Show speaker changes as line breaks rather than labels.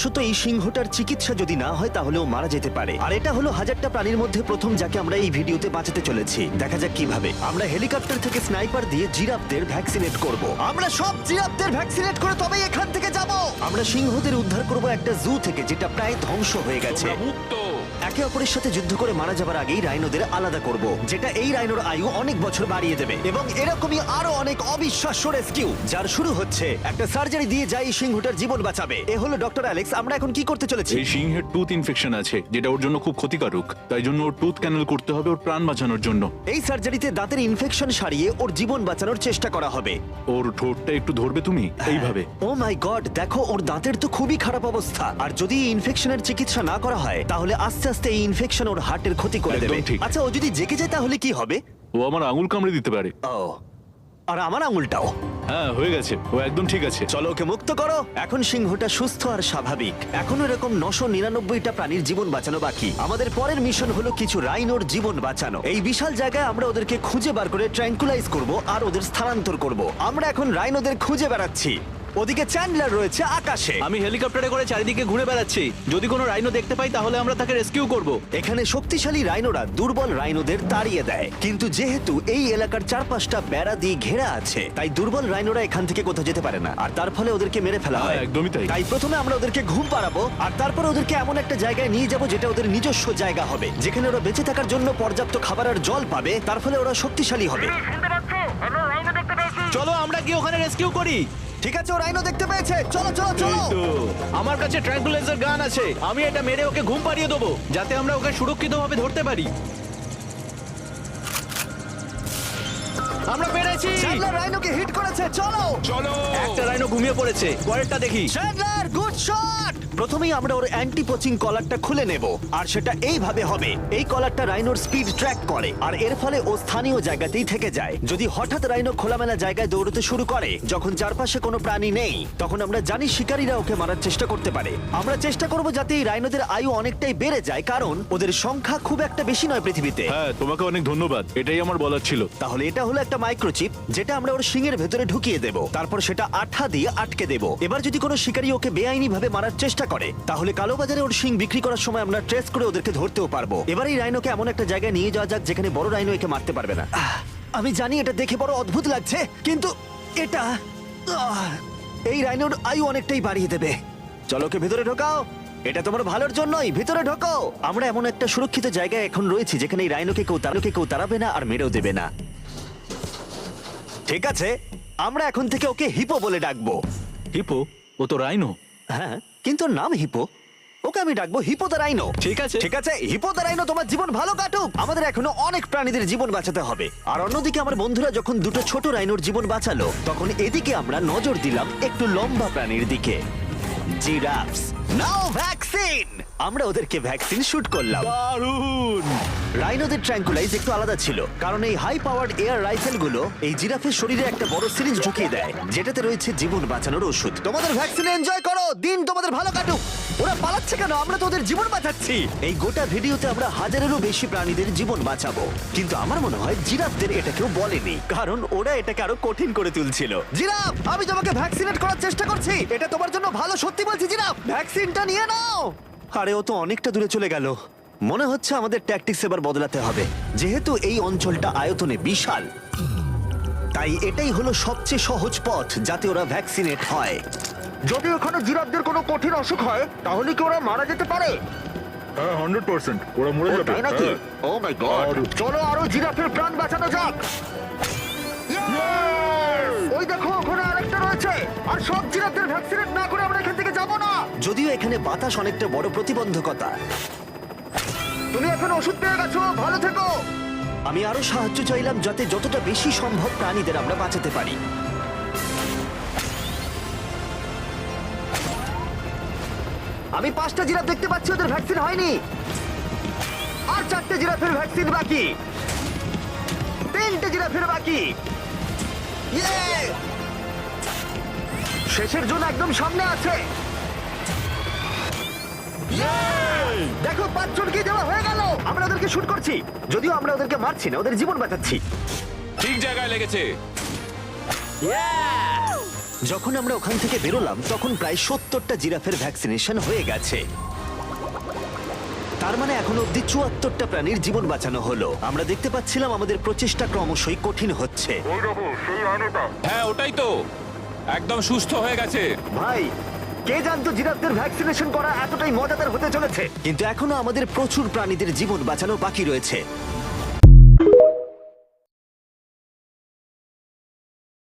শুধু এই সিংহটার চিকিৎসা যদি না হয় তাহলে ও মারা যেতে পারে। আর এটা হলো হাজারটা প্রাণীর মধ্যে প্রথম যাকে আমরা এই ভিডিওতে বাঁচাতে চলেছি। দেখা যাক কিভাবে। আমরা হেলিকপ্টার থেকে স্নাইপার দিয়ে জিরাফদের ভ্যাকসিনেট করব। আমরা সব জিরাফদের ভ্যাকসিনেট করে তবেই এখান থেকে যাব। আমরা সিংহদের উদ্ধার করব একটা জু থেকে যেটা প্রায় ধ্বংস হয়ে গেছে।
তোমরা মুক্ত।
একে অপরের সাথে যুদ্ধ করে মারা যাবার আগেই রাইনোদের আলাদা করব, যেটা এই রাইনোর আয়ু অনেক বছর বাড়িয়ে দেবে। এবং এরকমই আরো অনেক অবিশ্বাস্য রেস্কিউ যার শুরু হচ্ছে একটা সার্জারি দিয়ে যাই সিংহটার জীবন বাঁচাবে। এ হলো ডক্টর অ্যালেক্স। আমরা এখন কি করতে চলেছি?
এই সিংহের টুথ ইনফেকশন আছে যেটা ওর জন্য খুব ক্ষতিকারক, তাই জন্য ওর টুথ ক্যানেল করতে হবে ওর প্রাণ বাঁচানোর জন্য।
এই সার্জারিতে দাঁতের ইনফেকশন সারিয়ে ওর জীবন বাঁচানোর চেষ্টা করা হবে।
ওর ঠোঁটটা একটু ধরবে তুমি এইভাবে।
ও মাই গড, দেখো ওর দাঁতের তো খুবই খারাপ অবস্থা। আর যদি এই ইনফেকশনের চিকিৎসা না করা হয় তাহলে আস্তে আস্তে এই ইনফেকশন ওর হার্টের ক্ষতি করে
একদম
দেবে।
ঠিক।
আচ্ছা, ও যদি জেগে যায় তাহলে কি হবে?
ও আমার আঙুল কামড়ে দিতে পারে।
ও, আর আমার আঙুলটাও।
হ্যাঁ, হয়ে গেছে, ও একদম ঠিক আছে।
চলো ওকে মুক্ত করো। এখন সিংহটা সুস্থ আর স্বাভাবিক। এখনো এরকম 999টা প্রাণীর জীবন বাঁচানো বাকি। আমাদের পরের মিশন হলো কিছু রাইনোর জীবন বাঁচানো। এই বিশাল জায়গায় আমরা ওদেরকে খুঁজে বার করে ট্র্যাঙ্কুলাইজ করব আর ওদের স্থানান্তর করব। আমরা এখন রাইনোদের খুঁজে বেড়াচ্ছি। ওদিকে চ্যান্ডলার রয়েছে আকাশে।
আমি হেলিকপ্টারে করে চারিদিকে ঘুরে বেড়াচ্ছি। যদি কোনো রাইনো দেখতে পাই তাহলে আমরা তাকে রেস্কিউ করব।
এখানে শক্তিশালী রাইনোরা দুর্বল রাইনোদের তাড়িয়ে দেয়, কিন্তু যেহেতু এই এলাকার চারপাশটা বেড়া দিয়ে ঘেরা আছে তাই দুর্বল রাইনোরা এখান থেকে কোথাও যেতে পারে না, আর তার ফলে ওদেরকে মেরে ফেলা হয়।
হ্যাঁ, একদমই তাই।
তাই প্রথমে আমরা ওদেরকে ঘুম পাড়াবো আর তারপর ওদেরকে এমন একটা জায়গায় নিয়ে যাব যেটা ওদের নিজস্ব জায়গা হবে, যেখানে ওরা বেঁচে থাকার জন্য পর্যাপ্ত খাবার আর জল পাবে। তার ফলে ওরা শক্তিশালী হবে।
চলো আমরা কি ওখানে রেস্কিউ করি?
ঠিক আছে, ও রাইনো দেখতে পেয়েছে। চলো চলো চলো।
তো আমার কাছে ট্র্যাঙ্কুলাইজার গান আছে। আমি এটা মেরে ওকে ঘুম পাড়িয়ে দেবো যাতে আমরা ওকে সুরক্ষিতভাবে ধরতে পারি। আমরা পেরেছি।
চ্যান্ডলার রাইনোকে হিট করেছে। চলো।
চলো।
একটা রাইনো ঘুমিয়ে পড়েছে, পরেরটা দেখি।
Chandler, good shot. প্রথমেই আমরা ওর অ্যান্টি পোচিং কলারটা খুলে নেব, আর সেটা এইভাবে হবে। এই কলারটা রাইনোর স্পিড ট্র্যাক করে, আর এর ফলে ও স্থানীয় জায়গাতেই থেকে যায়। যদি হঠাৎ রাইনো খোলামেলা জায়গায় দৌড়তে শুরু করে যখন চারপাশে কোনো প্রাণী নেই, তখন আমরা জানি শিকারীরা ওকে মারার চেষ্টা করতে পারে। আমরা চেষ্টা করব যাতে এই রাইনোদের আয়ু অনেকটাই বেড়ে যায়, কারণ ওদের সংখ্যা খুব একটা বেশি নয় পৃথিবীতে।
হ্যাঁ, তোমাকে অনেক ধন্যবাদ, এটাই আমার বলার ছিল।
তাহলে এটা হলো একটা মাইক্রোচিপ যেটা আমরা ওর শিঙের ভেতরে ঢুকিয়ে দেব, তারপর সেটা আঠা দিয়ে আটকে দেব। এবার যদি কোনো শিকারী ওকে বেআইনি ভাবে মারার চেষ্টা করে তাহলে কালোবাজারে ওর শিং বিক্রি করার সময় আমরা ট্রেস করে ওদেরকে ধরতেও পারবো। এবার এই রাইনোকে এমন একটা জায়গায় নিয়ে যাওয়া যাক যেখানে বড় রাইনো একে মারতে পারবে না। আমি জানি এটা দেখে বড় অদ্ভুত লাগছে, কিন্তু এটা এই রাইনোর আয়ু অনেকটাই বাড়িয়ে দেবে। চলো ওকে ভেতরে ঢোকাও। এটা তোমার ভালোর জন্যই। ভিতরে ঢোকো। আমরা এমন একটা সুরক্ষিত জায়গায় এখন রয়েছি যেখানে এই রাইনোকে কেউ তাড়াবে না আর মেরেও দেবে না। ঠিক আছে, আমরা এখন থেকে ওকে হিপো বলে ডাকবো।
হিপো? ও তো রাইনো।
হ্যাঁ, কিন্তু ওর নাম হিপো। ওকে আমি ডাকবো হিপো দ্য রাইনো।
ঠিক আছে।
ঠিক আছে, হিপো দ্য রাইনো, তোমার জীবন ভালো কাটুক। আমাদের এখনো অনেক প্রাণীদের জীবন বাঁচাতে হবে। আর অন্যদিকে আমার বন্ধুরা যখন দুটো ছোট রাইনোর জীবন বাঁচালো, তখন এদিকে আমরা নজর দিলাম একটু লম্বা প্রাণীর দিকে, জিরাফস। নাও ভ্যাকসিন। আমরা ওদেরকে ভ্যাকসিন শুট করলাম।
দারুণ।
রাইনোদের ট্র্যাঙ্কুলাইজ একটু আলাদা ছিল, কারণ এই হাই পাওয়ার্ড এয়ার রাইফেলগুলো এই জিরাফের শরীরে একটা বড় সিরিঞ্জ ঢুকিয়ে দেয় যেটাতে রয়েছে জীবন বাঁচানোর ওষুধ। তোমাদের ভ্যাকসিন এনজয় করো, দিন তোমাদের ভালো কাটুক। ওরা পালাচ্ছে কেন? আমরা তো ওদের জীবন বাঁচাচ্ছি। এই গোটা ভিডিওতে আমরা হাজারেরও বেশি প্রাণীদের জীবন বাঁচাবো, কিন্তু আমার মনে হয় জিরাফদের এটা কেউ বলেনি, কারণ ওরা এটাকে আরো কঠিন করে তুলছিল। জিরাফ, আমি তোমাকে ভ্যাকসিনেট করার চেষ্টা করছি। এটা তোমার জন্য ভালো, সত্যি বলছি জিরাফ, ভ্যাকসিনটা নিয়ে নাও। আরে ও তো অনেকটা দূরে চলে গেল। মনে হচ্ছে আমাদের ট্যাকটিক্স এবার বদলাতে হবে। যেহেতু এই অঞ্চলটা আয়তনে বিশাল, তাই এটাই হলো সবচেয়ে সহজ পথ যাতে ওরা ভ্যাকসিনেট হয়। যদি ওখানে জিরাফদের কোনো কঠিন অসুখ হয় তাহলে কি ওরা মারা যেতে পারে?
হ্যাঁ, 100% ওরা মরে যাবে।
তাই নাকি? ও মাই গড, চলো আরো জিরাফের প্রাণ বাঁচানো যাক। ওই দেখো, ওখানে আরেকটা রয়েছে। আর সব জিরাফদের ভ্যাকসিনেট না করে আমরা এখান থেকে যাব না। যদিও এখানে বাতাস অনেকটা বড় প্রতিবন্ধকতা। তুমি এখন ওষুধ পেয়ে গেছো, ভালো থেকো। আমি আরো সাহায্য চাইলাম যাতে যতটা বেশি সম্ভব প্রাণীদের আমরা বাঁচাতে পারি। আমি 5টা জিরাফ দেখতে পাচ্ছি, ওদের ভ্যাকসিন হয়নি। আর 4টে জিরাফের ভ্যাকসিন বাকি। 3টে জিরাফের বাকি। ইয়ে! শেষের জন্য একদম সামনে আছে। দেখো, 5 জনকে দেওয়া হয়ে গেল। আমরা ওদেরকে শুট করছি, যদিও আমরা ওদেরকে মারছি না, ওদের জীবন বাঁচাচ্ছি।
ঠিক জায়গায় লেগেছে।
যখন আমরা ওখান থেকে বেরোলাম তখন প্রায় 70টা জিরাফের ভ্যাকসিনেশন হয়ে গেছে। তার মানে এখন অব্দি 74টা প্রাণীর জীবন বাঁচানো হলো। আমরা দেখতে পাচ্ছিলাম আমাদের প্রচেষ্টা ক্রমশই কঠিন হচ্ছে।
হ্যাঁ ওটাই তো, একদম সুস্থ হয়ে গেছে।
ভাই, কে জানতো জিরাফদের ভ্যাকসিনেশন করা এতটাই মজাদার হতে চলেছে। কিন্তু এখনো আমাদের প্রচুর প্রাণীদের জীবন বাঁচানো বাকি রয়েছে।